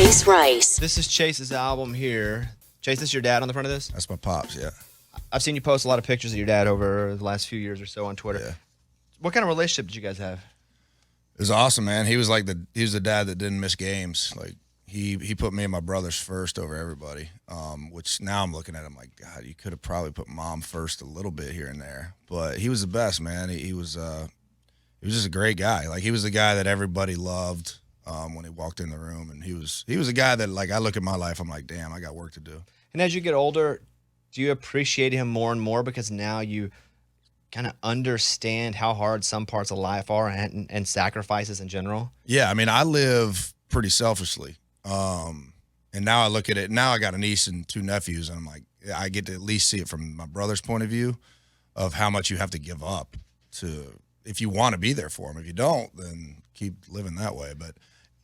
Chase Rice. This is Chase's album here. Chase, this is your dad on the front of this? That's my pops, yeah. I've seen you post a lot of pictures of your dad over the last few years or so on Twitter. Yeah. What kind of relationship did you guys have? It was awesome, man. He was the dad that didn't miss games. Like he put me and my brothers first over everybody. Which now I'm looking at him like, God, you could have probably put mom first a little bit here and there. But he was the best, man. He was just a great guy. Like he was the guy that everybody loved when he walked in the room, and he was a guy that, like, I look at my life, I'm like, damn, I got work to do. And as you get older, do you appreciate him more and more because now you kind of understand how hard some parts of life are and sacrifices in general? Yeah, I mean, I live pretty selfishly. And now I look at it, now I got a niece and two nephews, and I'm like, I get to at least see it from my brother's point of view of how much you have to give up if you want to be there for them. If you don't, then keep living that way. But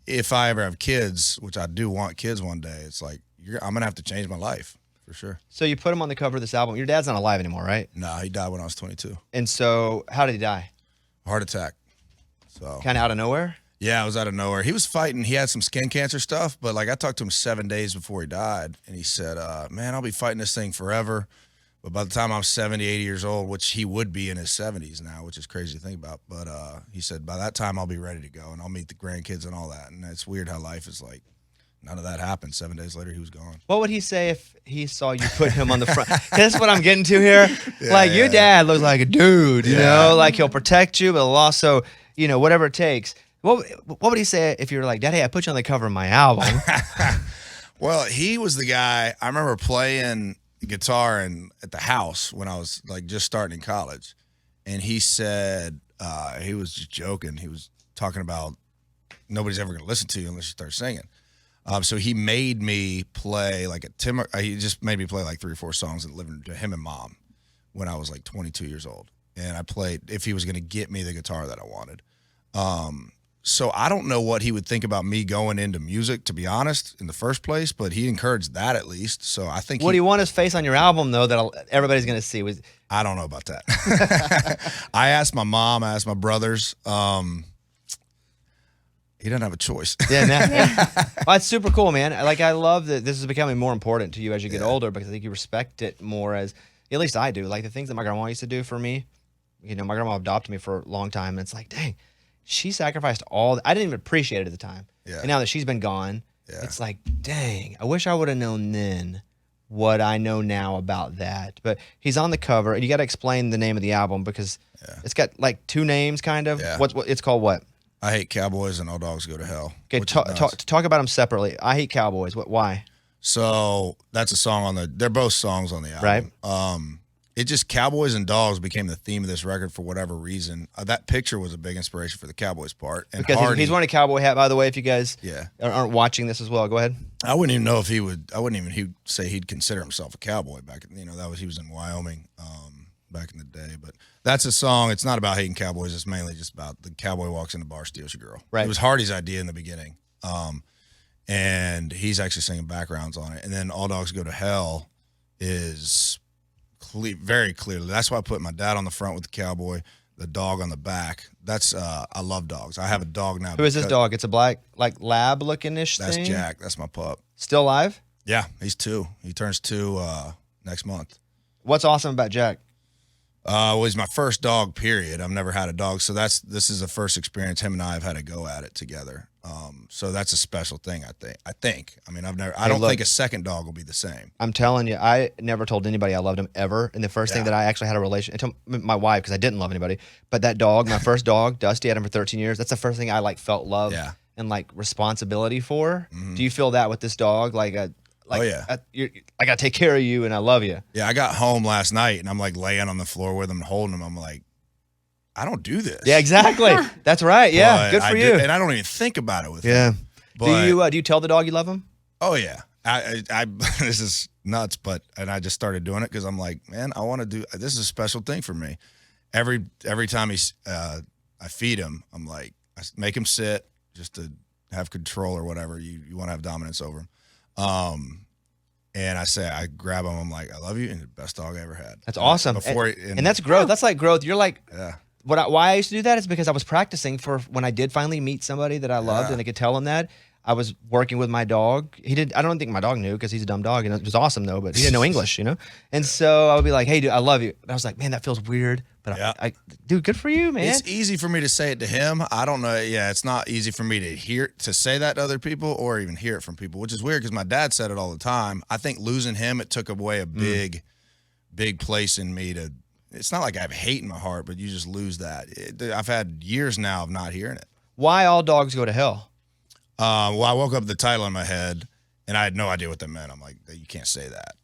if I ever have kids, which I do want kids one day, it's like, I'm going to have to change my life for sure. So you put him on the cover of this album. Your dad's not alive anymore, right? No, he died when I was 22. And so how did he die? Heart attack. So Kind of out of nowhere? Yeah, it was out of nowhere. He was fighting. He had some skin cancer stuff, but like I talked to him 7 days before he died, and he said, man, I'll be fighting this thing forever. But by the time I'm 70, 80 years old, which he would be in his 70s now, which is crazy to think about. But he said, by that time, I'll be ready to go, and I'll meet the grandkids and all that. And it's weird how life is like, none of that happened. 7 days later, he was gone. What would he say if he saw you put him on the front? That's what I'm getting to here. Your dad looks like a dude, you know? Like, he'll protect you, but he'll also, whatever it takes. What would he say if you were like, Daddy, I put you on the cover of my album? Well, he was the guy. I remember playing guitar at the house when I was like just starting in college, and he said he was just joking. He was talking about nobody's ever going to listen to you unless you start singing. So he made me play he just made me play like 3 or 4 songs and living to him and mom when I was like 22 years old, and I played if he was going to get me the guitar that I wanted. So I don't know what he would think about me going into music, to be honest, in the first place, but he encouraged that at least. So I think What do you want his face on your album, though, that everybody's going to see? I don't know about that. I asked my mom, I asked my brothers. He doesn't have a choice. Yeah. Well, it's super cool, man. Like, I love that this is becoming more important to you as you get older, because I think you respect it more, as at least I do. Like the things that my grandma used to do for me. My grandma adopted me for a long time, and it's like, dang, she sacrificed all. I didn't even appreciate it at the time. Yeah. And now that she's been gone, it's like, dang, I wish I would have known then what I know now about that. But he's on the cover, and you got to explain the name of the album, because it's got like 2 names, kind of. Yeah. What it's called? What? I Hate Cowboys and All Dogs Go to Hell. Okay, talk about them separately. I Hate Cowboys. Why? So that's a song they're both songs on the album. Right. It just, cowboys and dogs became the theme of this record for whatever reason. That picture was a big inspiration for the Cowboys part. And because he's wearing a cowboy hat, by the way, if you guys aren't watching this as well. Go ahead. I wouldn't even know if he'd say he'd consider himself a cowboy back in, he was in Wyoming back in the day. But that's a song. It's not about hating cowboys. It's mainly just about the cowboy walks in the bar, steals your girl. Right. It was Hardy's idea in the beginning. And he's actually singing backgrounds on it. And then All Dogs Go to Hell is very clearly. That's why I put my dad on the front with the cowboy, the dog on the back. That's I love dogs. I have a dog now. Who is this dog? It's a black, like, lab looking-ish thing? That's Jack. That's my pup. Still alive? Yeah, he's 2. He turns 2 next month. What's awesome about Jack? Well, he's my first dog, period. I've never had a dog, so this is the first experience him and I have had to go at it together. So that's a special thing, I think. I mean, I don't think a second dog will be the same. I'm telling you, I never told anybody I loved him ever. And the first thing that I actually had a relationship, I told my wife, because I didn't love anybody, but that dog, my first dog, Dusty, I had him for 13 years. That's the first thing I felt love and responsibility for. Mm-hmm. Do you feel that with this dog? I gotta take care of you, and I love you. Yeah, I got home last night, and I'm laying on the floor with him and holding him. I'm like, I don't do this. Yeah, exactly. That's right. Yeah, good for you. And I don't even think about it with him. Yeah. But, do you tell the dog you love him? Oh yeah. I this is nuts, and I just started doing it because I'm like, man, I want to do. This is a special thing for me. Every time I feed him, I'm like, I make him sit just to have control or whatever. You want to have dominance over him. And I grab him. I'm like, I love you, and the best dog I ever had. That's awesome. And that's growth. That's like growth. You're like, why I used to do that is because I was practicing for when I did finally meet somebody that I loved and I could tell them that. I was working with my dog. I don't think my dog knew because he's a dumb dog and it was awesome though, but he didn't know English, And so I would be like, hey, dude, I love you. And I was like, man, that feels weird. But dude, good for you, man. It's easy for me to say it to him. I don't know. Yeah, it's not easy for me to say that to other people or even hear it from people, which is weird because my dad said it all the time. I think losing him, it took away a big place in me to. It's not like I have hate in my heart, but you just lose that. I've had years now of not hearing it. Why all dogs go to hell? Well, I woke up with the title in my head, and I had no idea what that meant. I'm like, you can't say that.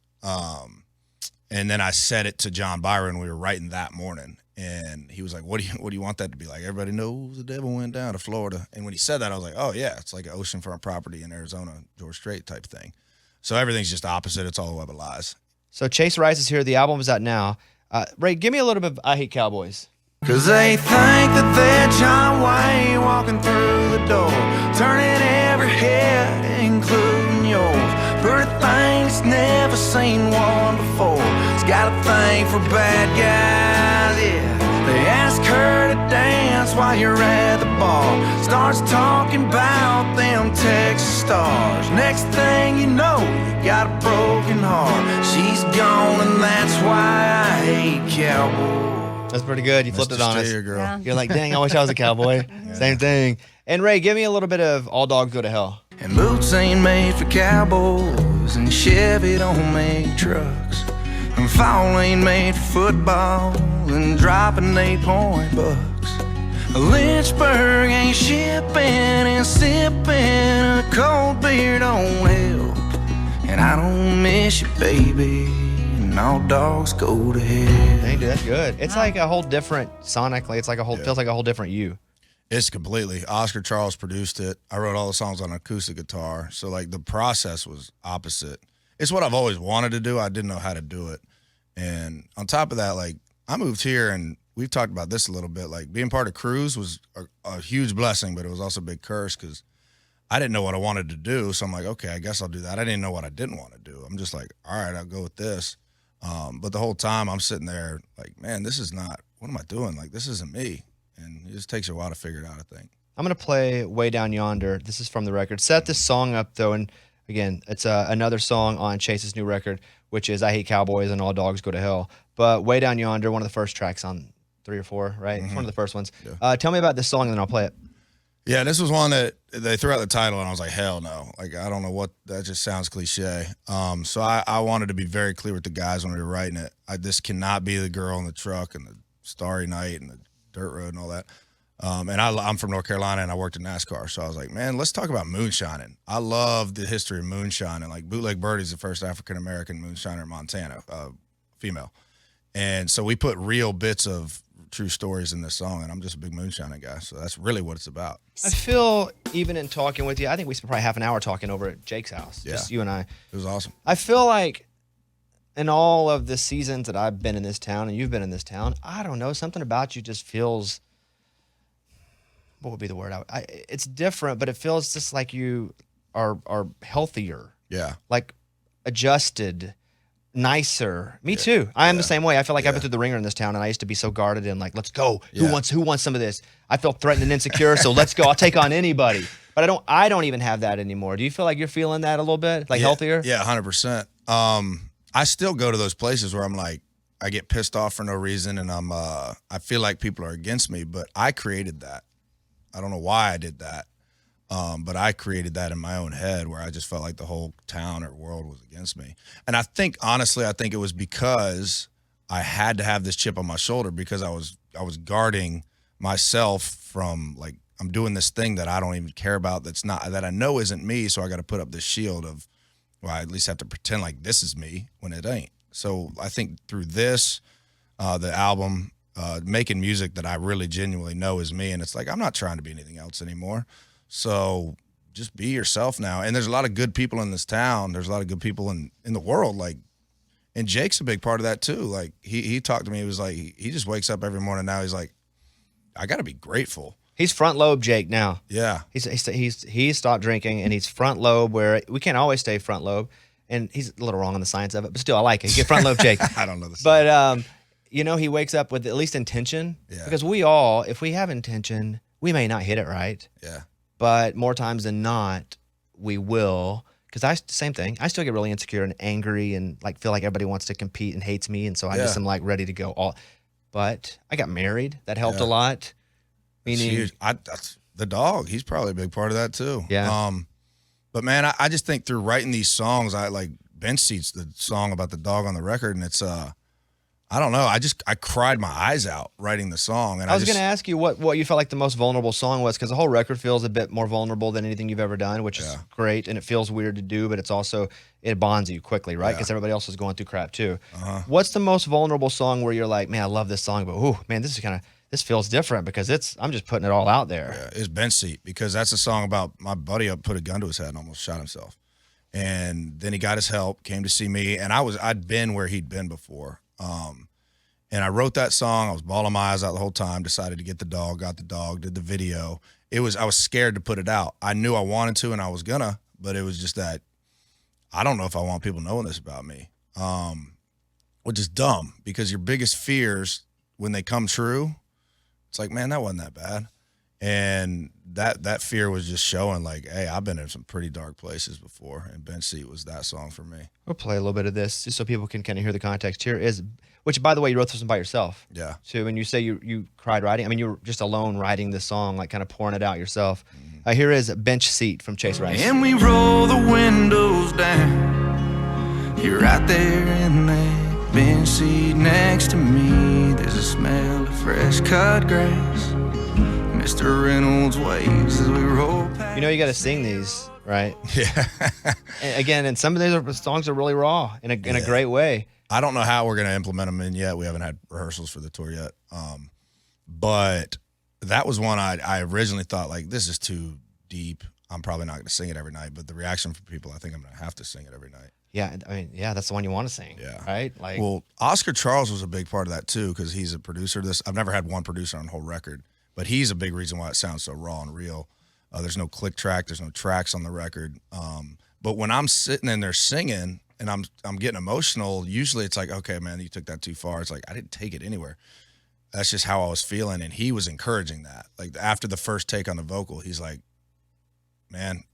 And then I said it to John Byron. We were writing that morning, and he was like, "What do you want that to be like?" Everybody knows the devil went down to Florida. And when he said that, I was like, "Oh yeah, it's like an oceanfront property in Arizona, George Strait type thing." So everything's just opposite. It's all a web of lies. So Chase Rice is here. The album is out now. Ray, give me a little bit of I Hate Cowboys. Cause they think that they're John Wayne walking through the door, turning every head, including yours. Pretty things never seen one before. It's got a thing for bad guys, yeah. They ask her to dance while you're at the bar. Starts talking about them Texas stars. Next thing you know, you got a broken heart. She's gone and that's why I hate cowboys. That's pretty good. You flipped it on us. Girl. Yeah. You're like, dang, I wish I was a cowboy. Same thing. And Ray, give me a little bit of All Dogs Go to Hell. And boots ain't made for cowboys, and Chevy don't make trucks, and fall ain't made for football, and dropping 8-point bucks. Lynchburg ain't shipping, and sipping a cold beer don't help. And I don't miss you, baby, and all dogs go to hell. Dang, dude, that's good. It's like a whole different sonically. It's like feels like a whole different you. It's completely. Oscar Charles produced it. I wrote all the songs on acoustic guitar. So, like, the process was opposite. It's what I've always wanted to do. I didn't know how to do it. And on top of that, like, I moved here, and we've talked about this a little bit. Like, being part of Cruise was a huge blessing, but it was also a big curse because I didn't know what I wanted to do. So I'm like, okay, I guess I'll do that. I didn't know what I didn't want to do. I'm just like, all right, I'll go with this. But the whole time I'm sitting there like, man, this is not, what am I doing? Like, this isn't me. And it just takes a while to figure it out, I think. I'm going to play Way Down Yonder. This is from the record. Set this song up, though, and again, it's another song on Chase's new record, which is I Hate Cowboys and All Dogs Go to Hell. But Way Down Yonder, one of the first tracks on 3 or 4, right? Mm-hmm. It's one of the first ones. Yeah. Tell me about this song, and then I'll play it. Yeah, this was one that they threw out the title, and I was like, hell no. Like, I don't know what, that just sounds cliche. So I wanted to be very clear with the guys when we were writing it. This cannot be the girl in the truck and the starry night and the dirt road and all that. And I'm from North Carolina, and I worked in NASCAR. So I was like, man, let's talk about moonshining. I love the history of moonshining. Like, Bootleg Birdie's the first African-American moonshiner in Montana, female. And so we put real bits of true stories in this song, and I'm just a big moonshining guy. So that's really what it's about. I feel, even in talking with you, I think we spent probably half an hour talking over at Jake's house, just you and I. It was awesome. I feel like in all of the seasons that I've been in this town and you've been in this town, I don't know, something about you just feels, what would be the word? It's different, but it feels just like you are healthier. Yeah. Like adjusted, nicer. Me too. I am the same way. I feel like I've been through the ringer in this town, and I used to be so guarded and like, let's go. Who wants some of this? I felt threatened and insecure, so let's go. I'll take on anybody. But I don't even have that anymore. Do you feel like you're feeling that a little bit? Like healthier? Yeah, 100%. I still go to those places where I'm like, I get pissed off for no reason, and I feel like people are against me, but I created that. I don't know why I did that. But I created that in my own head where I just felt like the whole town or world was against me. And I think, honestly, it was because I had to have this chip on my shoulder because I was guarding myself from, like, I'm doing this thing that I don't even care about, that I know isn't me, so I got to put up this shield of, well, I at least have to pretend like this is me when it ain't. So I think through this, the album, making music that I really genuinely know is me, and it's like I'm not trying to be anything else anymore. So just be yourself now. And there's a lot of good people in this town. There's a lot of good people in the world. Like, and Jake's a big part of that too. Like he talked to me. He was like, he just wakes up every morning now. He's like, I got to be grateful. He's front lobe Jake now. Yeah. He's stopped drinking, and he's front lobe where we can't always stay front lobe. And he's a little wrong on the science of it, but still, I like it. He get front lobe Jake. I don't know the science. But, he wakes up with at least intention. Yeah. Because we all, if we have intention, we may not hit it right. Yeah. But more times than not, we will. Because same thing. I still get really insecure and angry and like feel like everybody wants to compete and hates me, and so I just am like ready to go all. But I got married. That helped a lot. Meaning, that's the dog. He's probably a big part of that too. Yeah. But man, I just think through writing these songs, I like Bench Seat's the song about the dog on the record, and it's I don't know. I cried my eyes out writing the song. And I was going to ask you what you felt like the most vulnerable song was, because the whole record feels a bit more vulnerable than anything you've ever done, which is great, and it feels weird to do, but it bonds you quickly, right? Because everybody else is going through crap too. What's the most vulnerable song where you're like, man, I love this song, but ooh, man, this feels different because I'm just putting it all out there. Yeah, it's Bench Seat, because that's a song about my buddy put a gun to his head and almost shot himself. And then he got his help, came to see me, and I'd been where he'd been before. And I wrote that song. I was bawling my eyes out the whole time, decided to get the dog, got the dog, did the video. I was scared to put it out. I knew I wanted to and I was gonna, but it was just that I don't know if I want people knowing this about me. Which is dumb, because your biggest fears, when they come true, it's like, man, that wasn't that bad. And that fear was just showing like, hey, I've been in some pretty dark places before, and Bench Seat was that song for me. We'll play a little bit of this just so people can kind of hear the context here. Which, by the way, you wrote this one by yourself. Yeah. So when you say you cried writing, I mean, you were just alone writing this song, like kind of pouring it out yourself. Here is Bench Seat from Chase Rice. And we roll the windows down. You're right there in that bench seat next to me. There's a smell of fresh cut grass. Mr. Reynolds waves as we roll past. You know you got to sing these, right? Yeah. and some of these songs are really raw in a great way. I don't know how we're going to implement them in yet. We haven't had rehearsals for the tour yet. But that was one I originally thought, like, this is too deep. I'm probably not going to sing it every night. But the reaction from people, I think I'm going to have to sing it every night. Yeah, I mean, that's the one you want to sing. Yeah. Right? Like, well, Oscar Charles was a big part of that too, because he's a producer of this. I've never had one producer on the whole record, but he's a big reason why it sounds so raw and real. There's no click track. There's no tracks on the record. But when I'm sitting in there singing and I'm getting emotional, usually it's like, okay, man, you took that too far. It's like, I didn't take it anywhere. That's just how I was feeling. And he was encouraging that. Like after the first take on the vocal, he's like, man,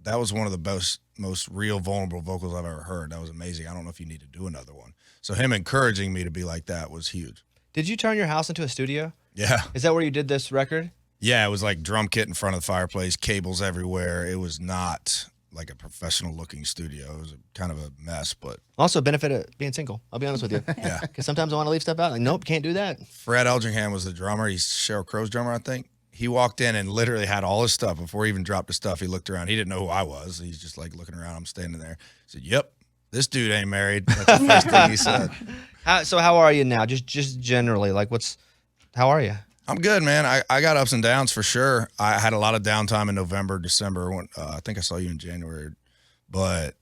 that was one of the most real vulnerable vocals I've ever heard. That was amazing. I don't know if you need to do another one. So him encouraging me to be like that was huge. Did you turn your house into a studio? Yeah. Is that where you did this record? Yeah, it was like drum kit in front of the fireplace, cables everywhere. It was not like a professional looking studio. It was kind of a mess, but also benefit of being single. I'll be honest with you. Yeah. Because sometimes I want to leave stuff out. Like, nope, can't do that. Fred Eldringham was the drummer. He's Sheryl Crow's drummer, I think. He walked in and literally had all his stuff. Before he even dropped his stuff, he looked around. He didn't know who I was. He's just like looking around. I'm standing there. He said, yep, this dude ain't married. That's the first thing he said. How are you now? Just generally, like how are you? I'm good, man. I got ups and downs for sure. I had a lot of downtime in November, December. When I think I saw you in January. But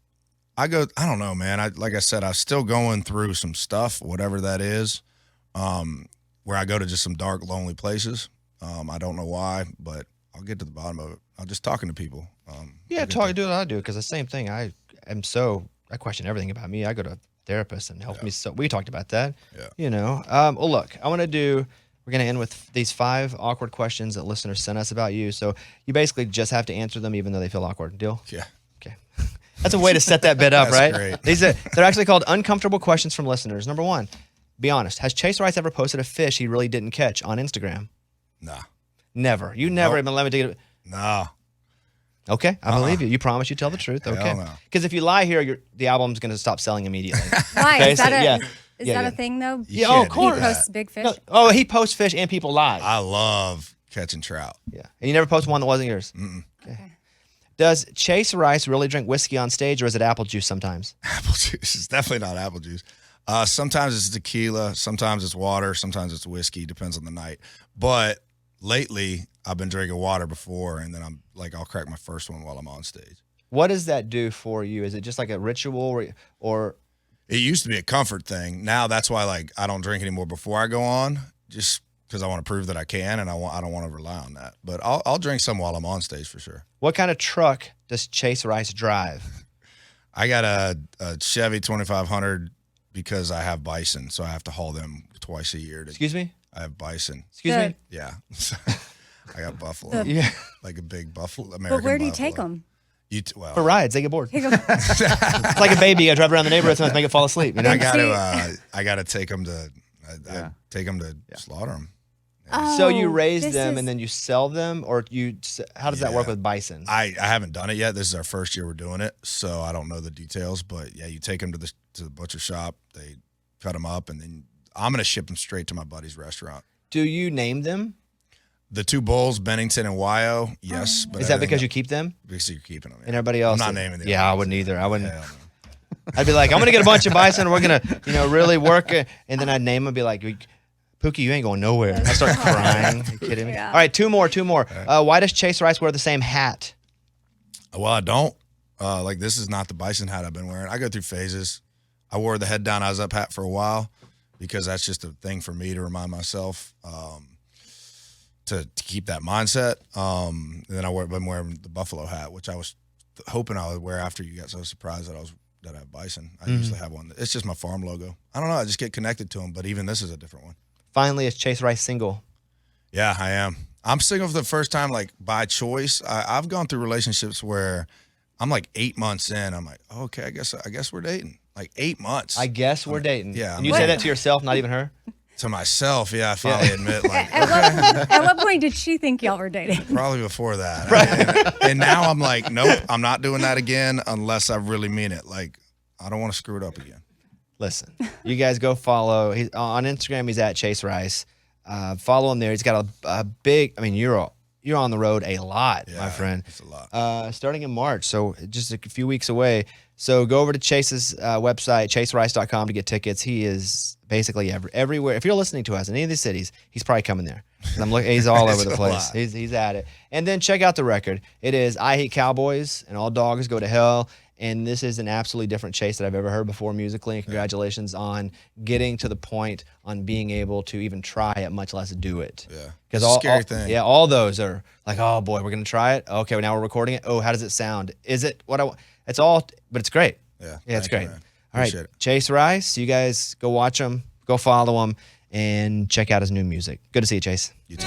I don't know, man. Like I said, I'm still going through some stuff, whatever that is, where I go to just some dark, lonely places. I don't know why, but I'll get to the bottom of it. I'm just talking to people. Do what I do, because the same thing. I question everything about me. I go to therapists and help me. So we talked about that. Yeah. You know. Well, look, we're going to end with these 5 awkward questions that listeners sent us about you. So you basically just have to answer them even though they feel awkward. Deal? Yeah. Okay. That's a way to set that bit up, That's right? Great. They're actually called uncomfortable questions from listeners. Number 1, be honest. Has Chase Rice ever posted a fish he really didn't catch on Instagram? Nah. Never. You never even let me take it. No. Okay, I believe you. You promise you tell the truth. Okay. Hell no. Because if you lie here, the album's going to stop selling immediately. Why? Okay, Is that so, a thing, though? You of can't do course. He posts big fish? No, he posts fish and people lie. I love catching trout. Yeah. And you never post one that wasn't yours? Okay. Does Chase Rice really drink whiskey on stage, or is it apple juice sometimes? Apple juice. It's definitely not apple juice. Sometimes it's tequila. Sometimes it's water. Sometimes it's whiskey. Depends on the night. But lately, I've been drinking water before, and then I'll crack my first one while I'm on stage. What does that do for you? Is it just like a ritual, or It used to be a comfort thing. Now that's why I don't drink anymore before I go on, just because I want to prove that I can, and I don't want to rely on that. But I'll drink some while I'm on stage for sure. What kind of truck does Chase Rice drive? I got a Chevy 2500 because I have bison, so I have to haul them twice a year. Excuse me? I have bison. Excuse me? Yeah. I got buffalo. Yeah. Like a big buffalo. American But where do you buffalo. take them? For rides, they get bored. It's like a baby. I drive around the neighborhood sometimes, make it fall asleep. You know? I gotta take them to slaughter them. Oh, So you raise them and then you sell them, or how does that work with bison? I haven't done it yet. This is our first year we're doing it, so I don't know the details. But yeah, you take them to the butcher shop, they cut them up, and then I'm gonna ship them straight to my buddy's restaurant. Do you name them? The two bulls, Bennington and Wyo, yes. But is that because you keep them? Because you're keeping them. Yeah. And everybody else? I'm not naming them. Yeah, I wouldn't either. I wouldn't. I'd be like, I'm going to get a bunch of bison. We're going to, really work it. And then I'd name them and be like, Pookie, you ain't going nowhere. I start crying. Are you kidding me? Yeah. All right, two more. Why does Chase Rice wear the same hat? Well, I don't. This is not the bison hat I've been wearing. I go through phases. I wore the head down, eyes up hat for a while because that's just a thing for me to remind myself to keep that mindset. And then I've been wearing the buffalo hat, which I was hoping I would wear after you got so surprised that I have bison. I usually have one. It's just my farm logo. I don't know. I just get connected to them, but even this is a different one. Finally, is Chase Rice single? Yeah, I am. I'm single for the first time, by choice. I've gone through relationships where I'm 8 months in. I'm like, okay, I guess we're dating. 8 months. I guess we're dating. Yeah. And you say that to yourself, not even her? To myself, yeah, I finally admit. At what point did she think y'all were dating? Probably before that. And now I'm like, nope, I'm not doing that again unless I really mean it. I don't want to screw it up again. Listen, you guys go follow. He's on Instagram. He's at Chase Rice. Follow him there. He's got a big. I mean, you're on the road a lot, my friend. It's a lot. Starting in March, so just a few weeks away. So go over to Chase's website, chaserice.com, to get tickets. He is basically everywhere. If you're listening to us in any of these cities, he's probably coming there. He's all over the place. He's at it. And then check out the record. It is I Hate Cowboys and All Dogs Go to Hell. And this is an absolutely different Chase that I've ever heard before musically. And congratulations on getting to the point on being able to even try it, much less do it. Yeah. Because scary thing. Yeah, all those are like, oh boy, we're going to try it. Okay, well, now we're recording it. Oh, how does it sound? Is it what I want? It's all, but it's great. Yeah. It's great. Man. All right, Chase Rice, you guys go watch him, go follow him, and check out his new music. Good to see you, Chase. You too.